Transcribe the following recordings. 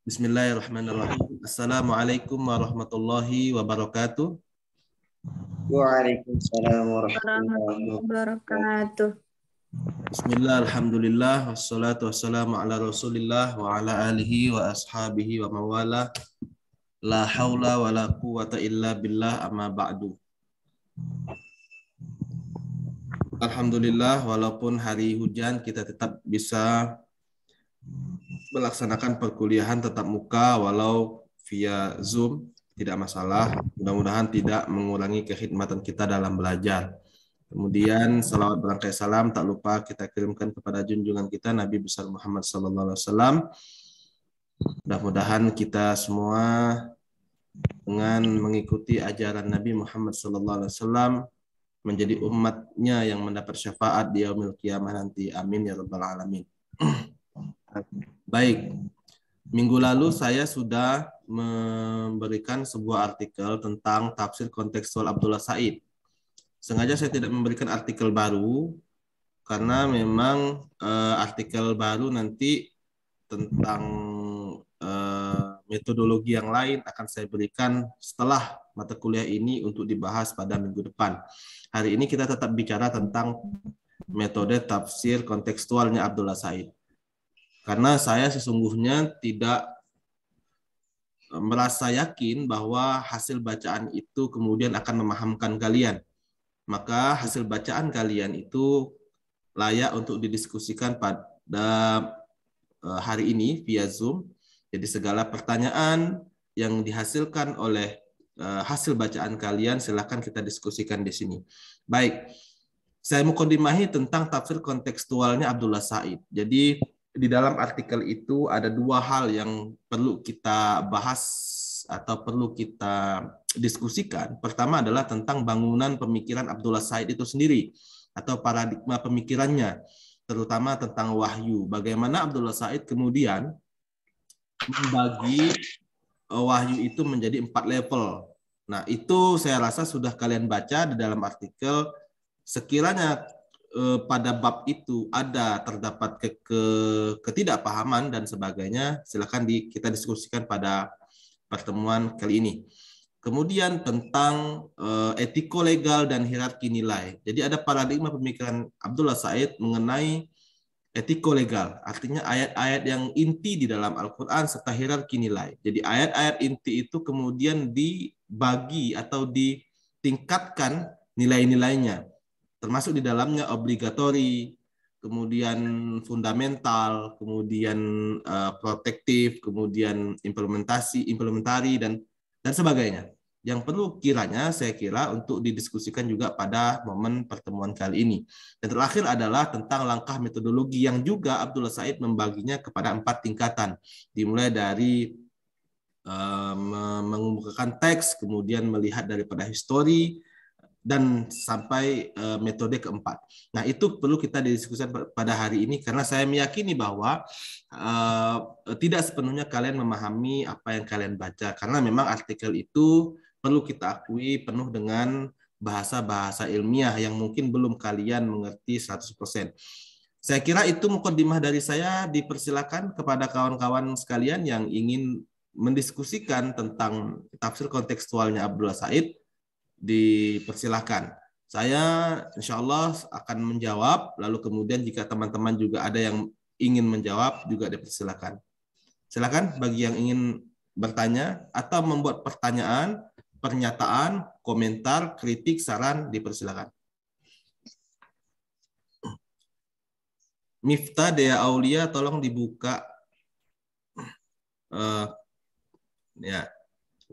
Bismillahirrahmanirrahim. Assalamualaikum warahmatullahi wabarakatuh. Waalaikumsalam warahmatullahi Warahmatullahi wabarakatuh. Bismillah, alhamdulillah, wassalatu wassalamu ala rasulillah wa ala alihi wa ashabihi wa mawala. La hawla wa la quwata illa billah amma ba'du. Alhamdulillah, walaupun hari hujan kita tetap bisa melaksanakan perkuliahan tatap muka walau via Zoom, tidak masalah. Mudah-mudahan tidak mengurangi kekhidmatan kita dalam belajar. Kemudian salawat berangkai salam tak lupa kita kirimkan kepada junjungan kita Nabi besar Muhammad SAW. Mudah-mudahan kita semua dengan mengikuti ajaran Nabi Muhammad SAW menjadi umatnya yang mendapat syafaat di yaumil qiyamah nanti. Amin ya rabbal alamin. Baik, minggu lalu saya sudah memberikan sebuah artikel tentang tafsir kontekstual Abdullah Said. Sengaja saya tidak memberikan artikel baru karena memang artikel baru nanti tentang metodologi yang lain akan saya berikan setelah mata kuliah ini untuk dibahas pada minggu depan. Hari ini kita tetap bicara tentang metode tafsir kontekstualnya Abdullah Said. Karena saya sesungguhnya tidak merasa yakin bahwa hasil bacaan itu kemudian akan memahamkan kalian. Maka hasil bacaan kalian itu layak untuk didiskusikan pada hari ini via Zoom. Jadi segala pertanyaan yang dihasilkan oleh hasil bacaan kalian silakan kita diskusikan di sini. Baik, saya muqaddimahi tentang tafsir kontekstualnya Abdullah Said. Jadi di dalam artikel itu ada dua hal yang perlu kita bahas atau perlu kita diskusikan. Pertama adalah tentang bangunan pemikiran Abdullah Said itu sendiri atau paradigma pemikirannya, terutama tentang wahyu. Bagaimana Abdullah Said kemudian membagi wahyu itu menjadi 4 level. Nah, itu saya rasa sudah kalian baca di dalam artikel. Sekiranya pada bab itu terdapat ketidakpahaman dan sebagainya, silakan kita diskusikan pada pertemuan kali ini. Kemudian tentang etiko legal dan hierarki nilai. Jadi ada paradigma pemikiran Abdullah Said mengenai etiko legal, artinya ayat-ayat yang inti di dalam Al-Quran serta hierarki nilai. Jadi ayat-ayat inti itu kemudian dibagi atau ditingkatkan nilai-nilainya, termasuk di dalamnya obligatori, kemudian fundamental, kemudian protektif, kemudian implementari dan sebagainya. Yang perlu kiranya saya kira untuk didiskusikan juga pada momen pertemuan kali ini. Dan terakhir adalah tentang langkah metodologi yang juga Abdullah Said membaginya kepada 4 tingkatan. Dimulai dari mengemukakan teks, kemudian melihat daripada histori, dan sampai metode keempat. Nah, itu perlu kita diskusikan pada hari ini karena saya meyakini bahwa tidak sepenuhnya kalian memahami apa yang kalian baca, karena memang artikel itu perlu kita akui penuh dengan bahasa-bahasa ilmiah yang mungkin belum kalian mengerti 100%. Saya kira itu muqaddimah dari saya. Dipersilakan kepada kawan-kawan sekalian yang ingin mendiskusikan tentang tafsir kontekstualnya Abdullah Said, dipersilahkan. Saya insya Allah akan menjawab, lalu kemudian jika teman-teman juga ada yang ingin menjawab juga dipersilahkan. Silakan bagi yang ingin bertanya atau membuat pertanyaan, pernyataan, komentar, kritik, saran, dipersilahkan. Miftah Dea Aulia, tolong dibuka. Ya,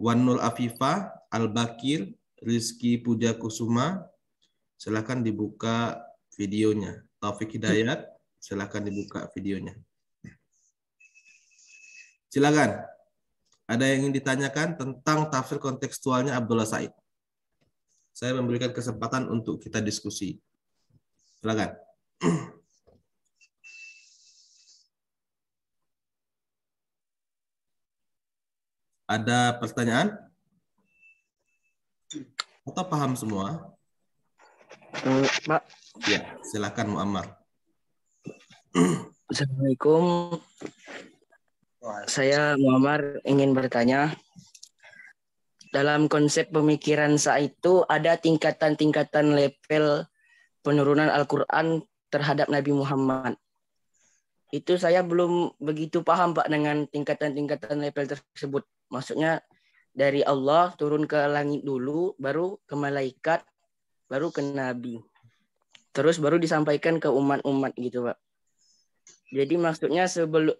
Wanul Afifah, Al-Bakir, Rizky Puja Kusuma, silakan dibuka videonya. Taufik Hidayat, silakan dibuka videonya. Silakan. Ada yang ingin ditanyakan tentang tafsir kontekstualnya Abdullah Said? Saya memberikan kesempatan untuk kita diskusi. Silakan. Ada pertanyaan? Atau paham semua? Pak. Ya, silakan Muammar. Assalamualaikum. Saya Muhammad ingin bertanya, dalam konsep pemikiran saya itu ada tingkatan-tingkatan level penurunan Al-Quran terhadap Nabi Muhammad. Itu saya belum begitu paham Pak dengan tingkatan-tingkatan level tersebut. Maksudnya dari Allah turun ke langit dulu, baru ke malaikat, baru ke Nabi. Terus baru disampaikan ke umat-umat gitu Pak. Jadi maksudnya sebelum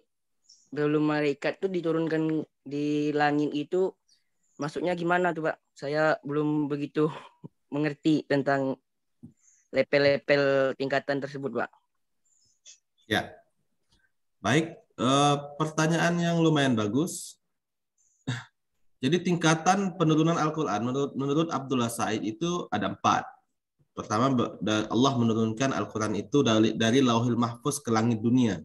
malaikat itu diturunkan di langit itu, maksudnya gimana tuh Pak? Saya belum begitu mengerti tentang level-level tingkatan tersebut Pak. Ya, baik. Pertanyaan yang lumayan bagus. Jadi tingkatan penurunan Al-Quran menurut Abdullah Said itu ada 4. Pertama, Allah menurunkan Al-Quran itu dari Lauhil Mahfuz ke langit dunia.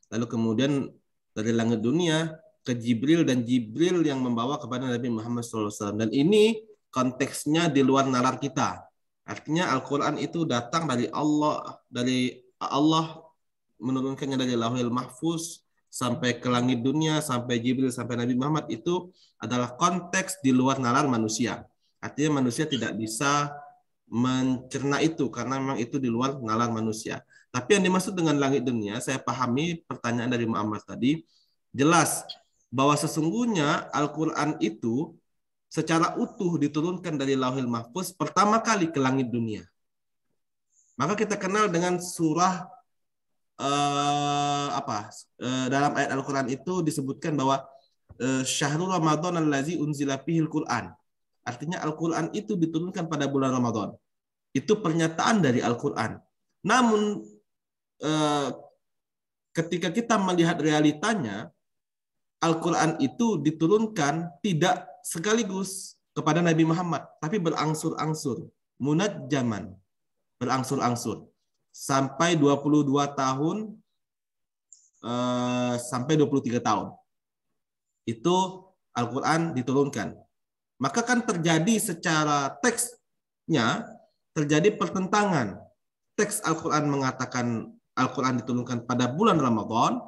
Lalu kemudian dari langit dunia ke Jibril, dan Jibril yang membawa kepada Nabi Muhammad SAW. Dan ini konteksnya di luar nalar kita. Artinya Al-Quran itu datang dari Allah menurunkannya dari Lauhil Mahfuz sampai ke langit dunia, sampai Jibril, sampai Nabi Muhammad. Itu adalah konteks di luar nalar manusia. Artinya manusia tidak bisa mencerna itu karena memang itu di luar nalar manusia. Tapi yang dimaksud dengan langit dunia, saya pahami pertanyaan dari Muhammad tadi, jelas bahwa sesungguhnya Al-Quran itu secara utuh diturunkan dari Lauhil Mahfuz pertama kali ke langit dunia. Maka kita kenal dengan surah dalam ayat Al-Quran itu disebutkan bahwa Syahrul Ramadan allazi unzila fihil Quran. Artinya Al-Quran itu diturunkan pada bulan Ramadan. Itu pernyataan dari Al-Quran. Namun ketika kita melihat realitanya, Al-Quran itu diturunkan tidak sekaligus kepada Nabi Muhammad, tapi berangsur-angsur, munajjaman, berangsur-angsur sampai 22 tahun sampai 23 tahun. Itu Al-Quran diturunkan. Maka kan terjadi secara teksnya terjadi pertentangan. Teks Al-Quran mengatakan Al-Quran diturunkan pada bulan Ramadan,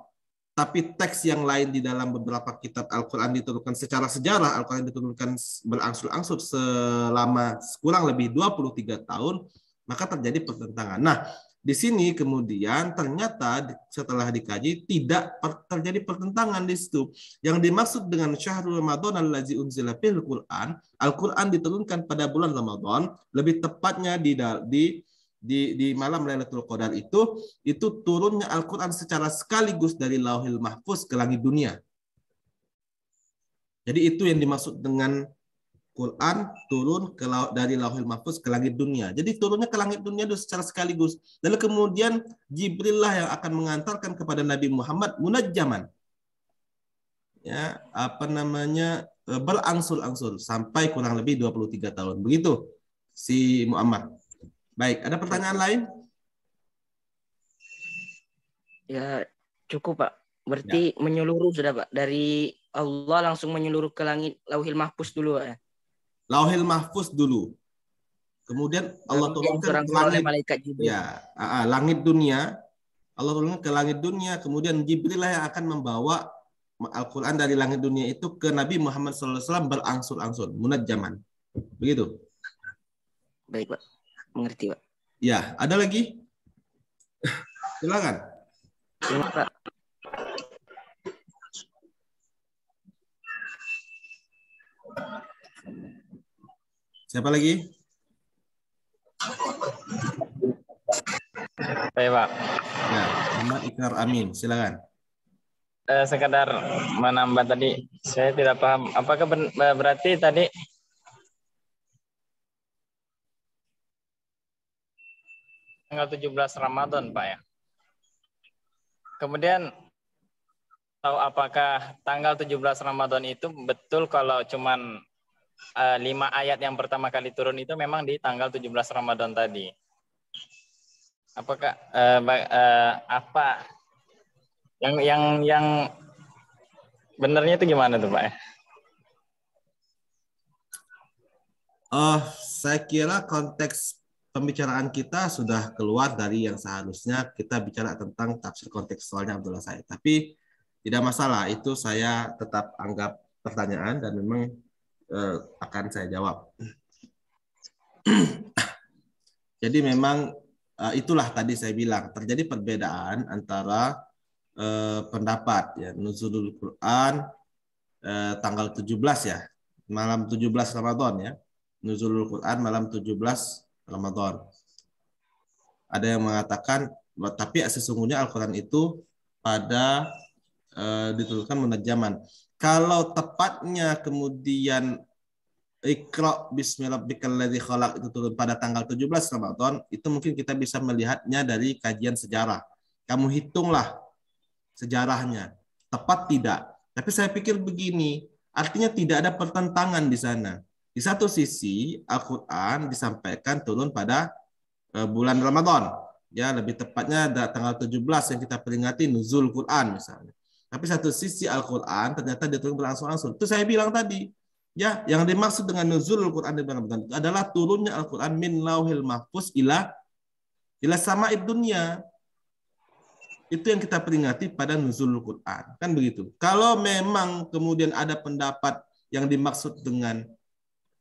tapi teks yang lain di dalam beberapa kitab Al-Quran diturunkan secara sejarah, Al-Quran diturunkan berangsur-angsur selama kurang lebih 23 tahun, maka terjadi pertentangan. Nah, di sini kemudian ternyata setelah dikaji tidak terjadi pertentangan di situ. Yang dimaksud dengan Syahrul Ramadan allazi unzila fihil Quran, Al-Quran diturunkan pada bulan Ramadan, lebih tepatnya di malam Lailatul Qadar itu turunnya Al-Quran secara sekaligus dari Lauhil Mahfuz ke langit dunia. Jadi itu yang dimaksud dengan Quran turun dari Lauhil Mahfuz ke langit dunia. Jadi turunnya ke langit dunia itu secara sekaligus. Lalu kemudian Jibril lah yang akan mengantarkan kepada Nabi Muhammad munajjaman. Ya, berangsur-angsur sampai kurang lebih 23 tahun. Begitu si Muhammad. Baik, ada pertanyaan lain? Ya, cukup Pak. Berarti menyeluruh sudah Pak. Dari Allah langsung menyeluruh ke langit Lauhil Mahfuz dulu Pak. Lauhil Mahfuz dulu. Kemudian Allah turunkan ke langit. Ya, langit dunia. Allah turunkan ke langit dunia. Kemudian Jibril lah yang akan membawa Al-Quran dari langit dunia itu ke Nabi Muhammad SAW berangsur-angsur. Munajjaman. Begitu. Baik Pak. Mengerti Pak. Ya, ada lagi? Silakan. Ya, Pak. Siapa lagi? Saya Pak. Ya, Muhammad Ikrar Amin, silakan. Sekadar menambah tadi, saya tidak paham. Apakah berarti tadi tanggal 17 Ramadan, Pak ya? Kemudian tahu apakah tanggal 17 Ramadan itu betul kalau cuman 5 ayat yang pertama kali turun itu memang di tanggal 17 Ramadan tadi. Apakah apa yang benernya itu gimana tuh Pak? Saya kira konteks pembicaraan kita sudah keluar dari yang seharusnya kita bicara tentang tafsir kontekstualnya Abdullah Said. Tapi tidak masalah. Itu saya tetap anggap pertanyaan dan memang akan saya jawab. Jadi memang itulah tadi saya bilang terjadi perbedaan antara pendapat ya nuzulul Quran tanggal 17 ya, malam 17 Ramadan ya. Nuzulul Quran malam 17 Ramadan. Ada yang mengatakan tapi sesungguhnya Al-Quran itu pada diturunkan munajaman. Kalau tepatnya kemudian Iqra bismi rabbikal ladzi khalaq itu turun pada tanggal 17 Ramadan, itu mungkin kita bisa melihatnya dari kajian sejarah. Kamu hitunglah sejarahnya. Tepat tidak? Tapi saya pikir begini, artinya tidak ada pertentangan di sana. Di satu sisi Al-Qur'an disampaikan turun pada bulan Ramadan. Ya, lebih tepatnya tanggal 17 yang kita peringati nuzul Quran misalnya. Tapi satu sisi Al-Qur'an ternyata diturun berlangsung-langsung. Itu saya bilang tadi. Ya, yang dimaksud dengan nuzulul Quran di Ramadan itu adalah turunnya Al-Quran min lauhil mahfuz ila sama'id dunya. Itu yang kita peringati pada nuzulul Quran. Kan begitu. Kalau memang kemudian ada pendapat yang dimaksud dengan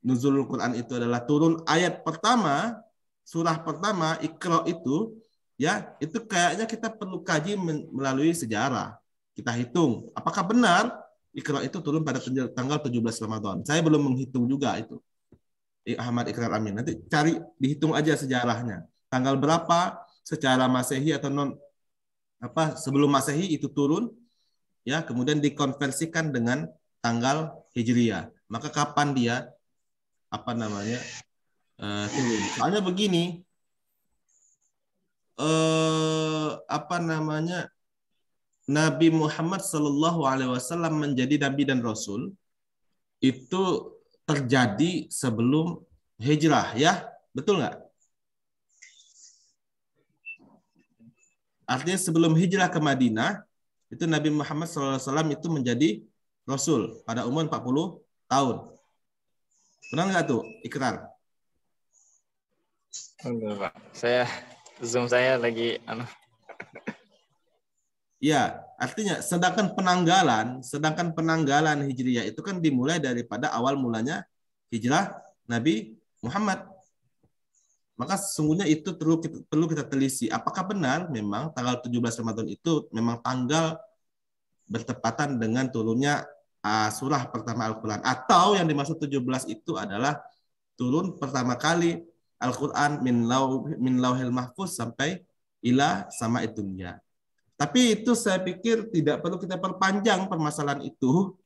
nuzulul Quran itu adalah turun ayat pertama, surah pertama, Iqra itu, ya, itu kayaknya kita perlu kaji melalui sejarah. Kita hitung, apakah benar Iqra itu turun pada tanggal 17 Ramadan. Saya belum menghitung juga itu. Ahmad Iqrar Amin. Nanti cari, dihitung aja sejarahnya. Tanggal berapa secara Masehi atau non sebelum Masehi itu turun, ya, kemudian dikonversikan dengan tanggal Hijriah. Maka kapan dia turun? Soalnya begini, Nabi Muhammad Sallallahu Alaihi Wasallam menjadi Nabi dan Rasul itu terjadi sebelum hijrah, ya, betul nggak? Artinya sebelum hijrah ke Madinah itu Nabi Muhammad Sallallahu Alaihi Wasallam itu menjadi Rasul pada umur 40 tahun. Benar nggak tuh, Ikrar? Enggak, Pak. Zoom saya lagi Ya, artinya sedangkan penanggalan Hijriyah itu kan dimulai daripada awal mulanya hijrah Nabi Muhammad. Maka sesungguhnya itu perlu kita telisi. Apakah benar memang tanggal 17 Ramadan itu memang tanggal bertepatan dengan turunnya surah pertama Al-Quran. Atau yang dimaksud 17 itu adalah turun pertama kali Al-Quran min lauhil mahfuz sampai ila sama'id dunya. Tapi itu saya pikir tidak perlu kita perpanjang permasalahan itu,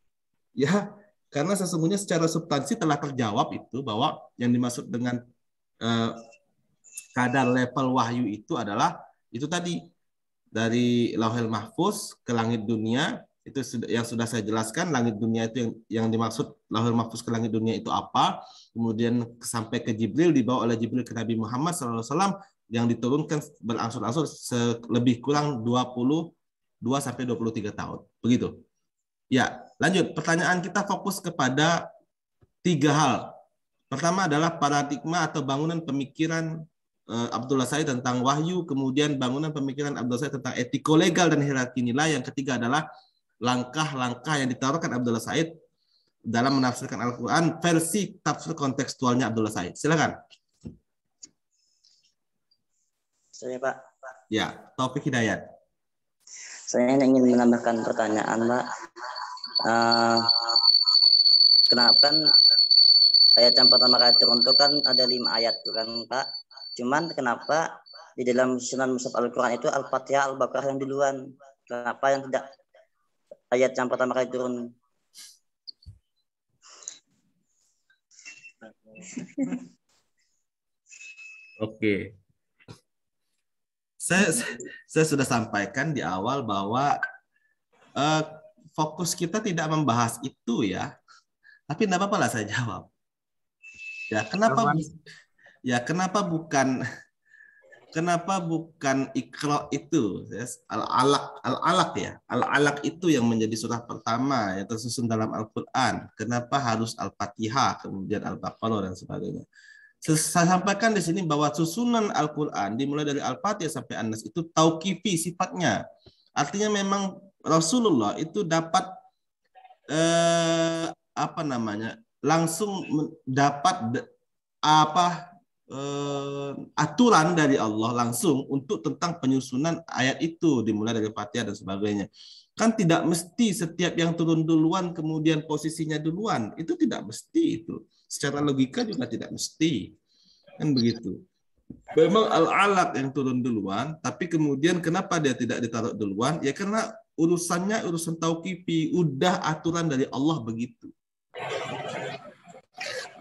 ya, karena sesungguhnya secara substansi telah terjawab itu bahwa yang dimaksud dengan kadar level wahyu itu adalah itu tadi dari lauhil mahfuz ke langit dunia. Itu yang sudah saya jelaskan. Langit dunia itu yang dimaksud lauhil mahfuz ke langit dunia itu apa, kemudian sampai ke Jibril, dibawa oleh Jibril ke Nabi Muhammad SAW yang diturunkan berangsur-angsur lebih kurang 22 sampai 23 tahun. Begitu. Ya, lanjut. Pertanyaan kita fokus kepada 3 hal. Pertama adalah paradigma atau bangunan pemikiran Abdullah Said tentang wahyu, kemudian bangunan pemikiran Abdullah Said tentang etiko-legal dan hierarki nilai. Yang ketiga adalah langkah-langkah yang ditaruhkan Abdullah Said dalam menafsirkan Al-Quran versi tafsir kontekstualnya Abdullah Said. Silakan. Saya, Pak. Ya, Taufik Hidayat. Saya ingin menambahkan pertanyaan, Pak. Kenapa ayat yang pertama kali turun itu kan ada 5 ayat, kan, Pak? Cuman kenapa di dalam Sunan Mushaf Al-Quran itu Al-Fatihah, Al-Baqarah yang duluan? Kenapa yang tidak ayat yang pertama kali turun? Oke. Saya sudah sampaikan di awal bahwa fokus kita tidak membahas itu, ya. Tapi tidak apa-apa lah saya jawab. Ya, kenapa bukan Iqra itu, Al-Alaq ya. Al-Alaq itu yang menjadi surah pertama yang tersusun dalam Al-Qur'an. Kenapa harus Al-Fatihah, kemudian Al-Baqarah dan sebagainya. Saya sampaikan di sini bahwa susunan Al-Quran dimulai dari Al-Fatihah sampai An-Nas itu tauqifi sifatnya. Artinya memang Rasulullah itu dapat langsung dapat aturan dari Allah langsung untuk tentang penyusunan ayat itu, dimulai dari Fatihah dan sebagainya. Kan tidak mesti setiap yang turun duluan kemudian posisinya duluan, itu tidak mesti itu. Secara logika juga tidak mesti. Kan begitu. Memang al-alaq yang turun duluan, tapi kemudian kenapa dia tidak ditaruh duluan? Ya karena urusannya urusan tauqifi, udah aturan dari Allah begitu.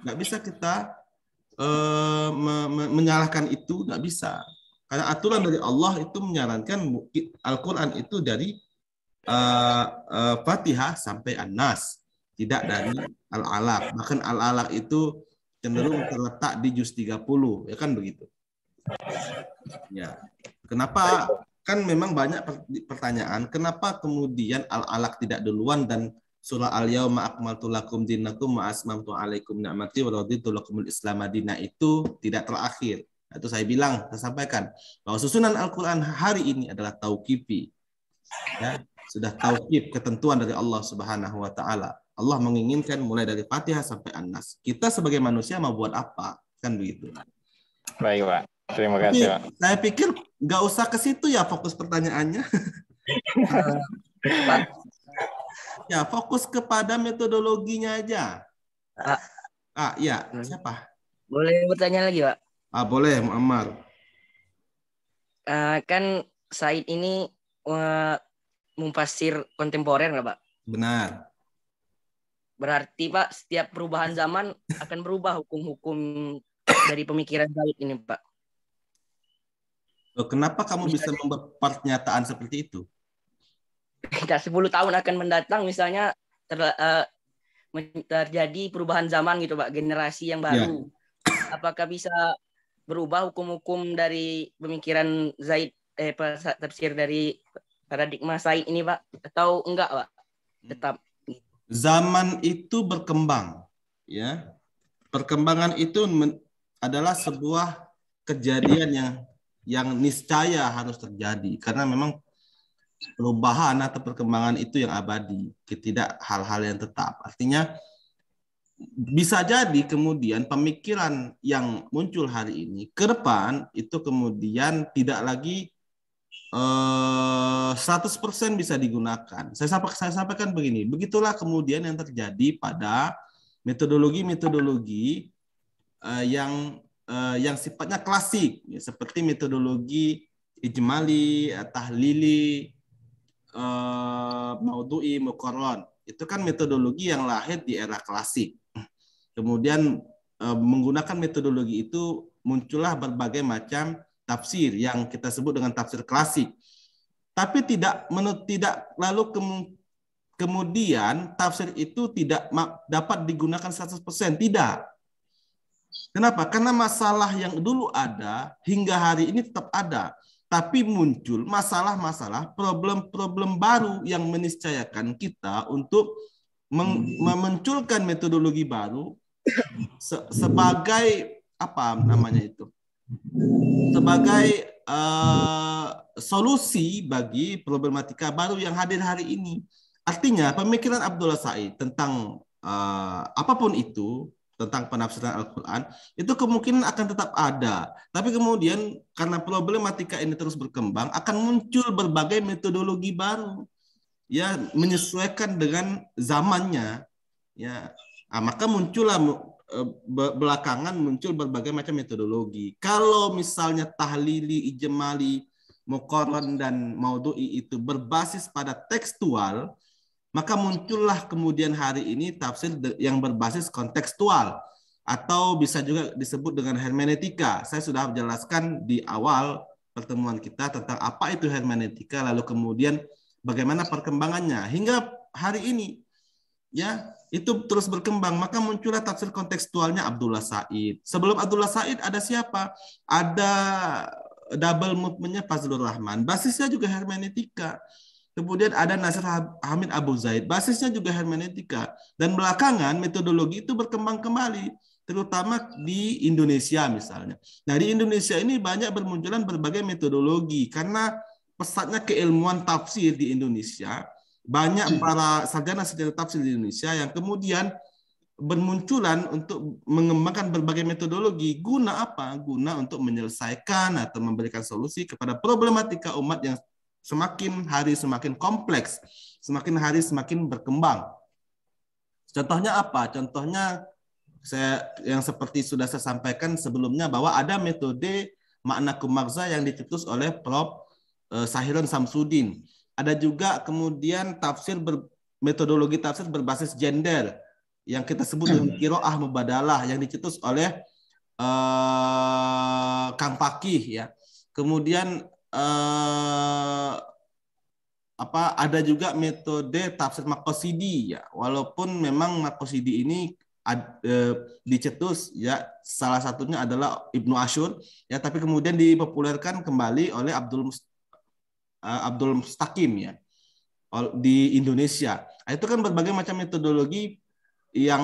Nggak bisa kita menyalahkan itu, nggak bisa. Karena aturan dari Allah itu menyarankan Al-Quran itu dari Fatihah sampai An-Nas, tidak dari Al-Alaq. Bahkan Al-Alaq itu cenderung terletak di juz 30, ya kan begitu. Ya. Kenapa? Kan memang banyak pertanyaan, kenapa kemudian Al-Alaq tidak duluan dan surah Al-Yauma akmaltu lakum dinakum wa asmamtu alaikum ni'mati wa raditu lakumul Islam madina itu tidak terakhir. Itu saya sampaikan bahwa susunan Al-Quran hari ini adalah tauqifi. Ya, sudah tauqif, ketentuan dari Allah Subhanahu wa taala. Allah menginginkan mulai dari Fatihah sampai An-Nas. Kita sebagai manusia mau buat apa? Kan begitu. Baik, Pak. Terima kasih, Pak. Saya pikir nggak usah ke situ ya fokus pertanyaannya. Ya, fokus kepada metodologinya aja. Ya, siapa? Boleh bertanya lagi, Pak? Boleh, Muammar. Kan Said ini mufasir kontemporer nggak, Pak? Benar. Berarti, Pak, setiap perubahan zaman akan berubah hukum-hukum dari pemikiran Said ini, Pak. Kenapa kamu bisa membuat pernyataan seperti itu? Kita 10 tahun akan mendatang, misalnya terjadi perubahan zaman gitu, Pak, generasi yang baru. Ya. Apakah bisa berubah hukum-hukum dari pemikiran Zaid, tafsir dari paradigma Said ini, Pak? Atau enggak, Pak? Tetap. Zaman itu berkembang, ya. Perkembangan itu adalah sebuah kejadian yang niscaya harus terjadi karena memang perubahan atau perkembangan itu yang abadi, tidak hal-hal yang tetap. Artinya bisa jadi kemudian pemikiran yang muncul hari ini ke depan itu kemudian tidak lagi 100% bisa digunakan. Saya sampaikan begini, begitulah kemudian yang terjadi pada metodologi-metodologi yang sifatnya klasik, ya, seperti metodologi ijmali, tahlili, maudhu'i, muqarrar. Itu kan metodologi yang lahir di era klasik. Kemudian menggunakan metodologi itu muncullah berbagai macam tafsir yang kita sebut dengan tafsir klasik. Tapi tidak lalu kemudian tafsir itu tidak dapat digunakan 100%, tidak. Kenapa? Karena masalah yang dulu ada hingga hari ini tetap ada. Tapi muncul masalah-masalah, problem-problem baru yang meniscayakan kita untuk memunculkan metodologi baru sebagai apa namanya itu? Sebagai solusi bagi problematika baru yang hadir hari ini. Artinya pemikiran Abdullah Said tentang apapun itu, tentang penafsiran Al-Quran, itu kemungkinan akan tetap ada. Tapi kemudian karena problematika ini terus berkembang, akan muncul berbagai metodologi baru, ya, menyesuaikan dengan zamannya, ya. Maka muncullah belakangan muncul berbagai macam metodologi. Kalau misalnya tahlili, ijmali, muqarrar dan maudhu'i itu berbasis pada tekstual, maka muncullah kemudian hari ini tafsir yang berbasis kontekstual atau bisa juga disebut dengan hermeneutika. Saya sudah menjelaskan di awal pertemuan kita tentang apa itu hermeneutika, lalu kemudian bagaimana perkembangannya hingga hari ini, ya, itu terus berkembang. Maka muncullah tafsir kontekstualnya Abdullah Said. Sebelum Abdullah Said ada siapa? Ada double movement-nya Fazlur Rahman. Basisnya juga hermeneutika. Kemudian ada Nasir Hamid Abu Zaid, basisnya juga hermeneutika. Dan belakangan metodologi itu berkembang kembali, terutama di Indonesia misalnya. Nah, di Indonesia ini banyak bermunculan berbagai metodologi karena pesatnya keilmuan tafsir di Indonesia. banyak para sarjana-sarjana tafsir di Indonesia yang kemudian bermunculan untuk mengembangkan berbagai metodologi. Guna apa? Guna untuk menyelesaikan atau memberikan solusi kepada problematika umat yang semakin hari semakin kompleks, semakin hari semakin berkembang. Contohnya apa? Contohnya yang seperti sudah saya sampaikan sebelumnya, bahwa ada metode makna kumakza yang dicetus oleh Prof. Sahirun Samsudin. Ada juga kemudian metodologi tafsir berbasis gender yang kita sebut dengan qiraah mubadalah yang dicetus oleh Kang Fakih ya. Kemudian ada juga metode tafsir maqasidi ya. Walaupun memang maqasidi ini dicetus ya, salah satunya adalah Ibnu Asyur ya, tapi kemudian dipopulerkan kembali oleh Abdul Mustaqim ya di Indonesia. Itu kan berbagai macam metodologi yang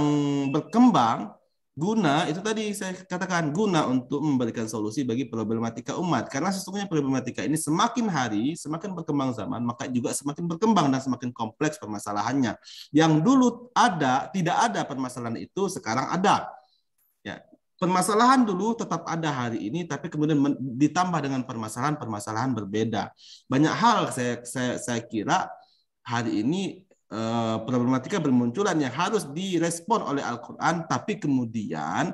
berkembang guna, itu tadi saya katakan, guna untuk memberikan solusi bagi problematika umat. Karena sesungguhnya problematika ini semakin hari semakin berkembang zaman, maka juga semakin berkembang dan semakin kompleks permasalahannya. Yang dulu tidak ada permasalahan itu, sekarang ada. Ya, permasalahan dulu tetap ada hari ini, tapi kemudian ditambah dengan permasalahan berbeda. Banyak hal saya kira hari ini problematika bermunculan yang harus direspon oleh Al-Quran, tapi kemudian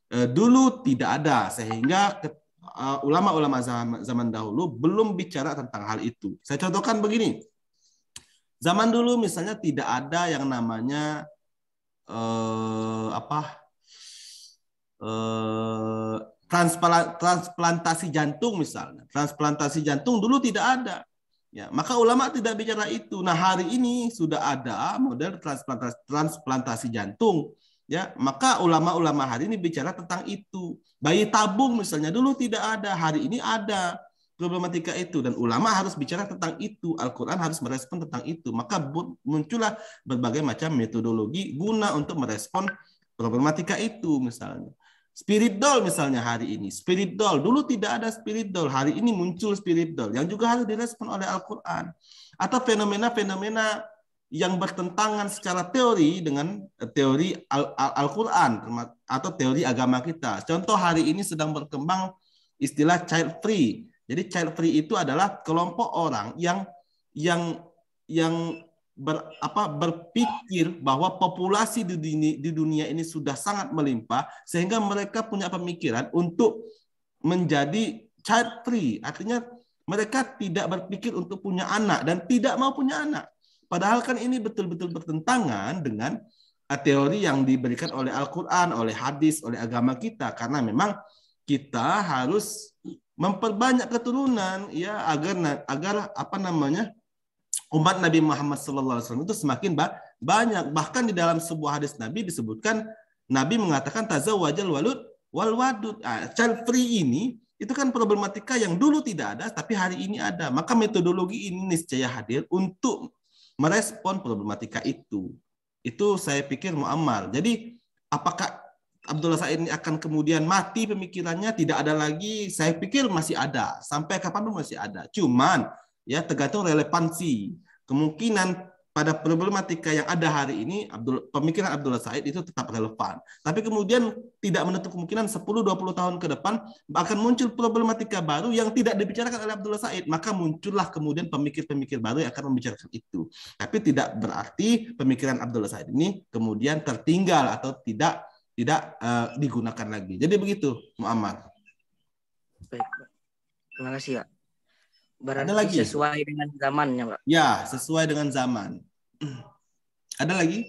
dulu tidak ada, sehingga ulama-ulama zaman dahulu belum bicara tentang hal itu. Saya contohkan begini, zaman dulu misalnya tidak ada yang namanya transplantasi jantung misalnya. Transplantasi jantung dulu tidak ada. Ya, maka ulama tidak bicara itu. Nah, hari ini sudah ada model transplantasi jantung. Ya, maka ulama-ulama hari ini bicara tentang itu. Bayi tabung misalnya dulu tidak ada, hari ini ada problematika itu, dan ulama harus bicara tentang itu. Al-Quran harus merespon tentang itu. Maka muncullah berbagai macam metodologi guna untuk merespon problematika itu misalnya. Spirit doll misalnya hari ini. Spirit doll. Dulu tidak ada spirit doll. Hari ini muncul spirit doll. Yang juga harus direspon oleh Al-Quran. Atau fenomena-fenomena yang bertentangan secara teori dengan teori Al-Quran. Atau teori agama kita. Contoh hari ini sedang berkembang istilah child free. Jadi child free itu adalah kelompok orang yang berpikir bahwa populasi di dunia ini sudah sangat melimpah, sehingga mereka punya pemikiran untuk menjadi child free. Artinya mereka tidak berpikir untuk punya anak dan tidak mau punya anak. Padahal kan ini betul-betul bertentangan dengan teori yang diberikan oleh Al-Quran, oleh hadis, oleh agama kita. Karena memang kita harus memperbanyak keturunan ya, agar umat Nabi Muhammad SAW itu semakin banyak. Bahkan di dalam sebuah hadis Nabi disebutkan, Nabi mengatakan tazawwajal walud wal wadud. Child free ini itu kan problematika yang dulu tidak ada, tapi hari ini ada. Maka metodologi ini niscaya hadir untuk merespon problematika itu. Itu saya pikir mu'ammal. Jadi apakah Abdullah Said ini akan kemudian mati pemikirannya? Tidak ada lagi. Saya pikir masih ada. Sampai kapanpun masih ada. Cuman ya tergantung relevansi. Kemungkinan pada problematika yang ada hari ini, pemikiran Abdullah Said itu tetap relevan. Tapi kemudian tidak menutup kemungkinan 10-20 tahun ke depan akan muncul problematika baru yang tidak dibicarakan oleh Abdullah Said. Maka muncullah kemudian pemikir-pemikir baru yang akan membicarakan itu. Tapi tidak berarti pemikiran Abdullah Said ini kemudian tertinggal atau tidak digunakan lagi. Jadi begitu, Muhammad. Baik, Pak. Terima kasih, Pak. Berarti Ada lagi? sesuai dengan zamannya, Pak. Ya, sesuai dengan zaman. Ada lagi?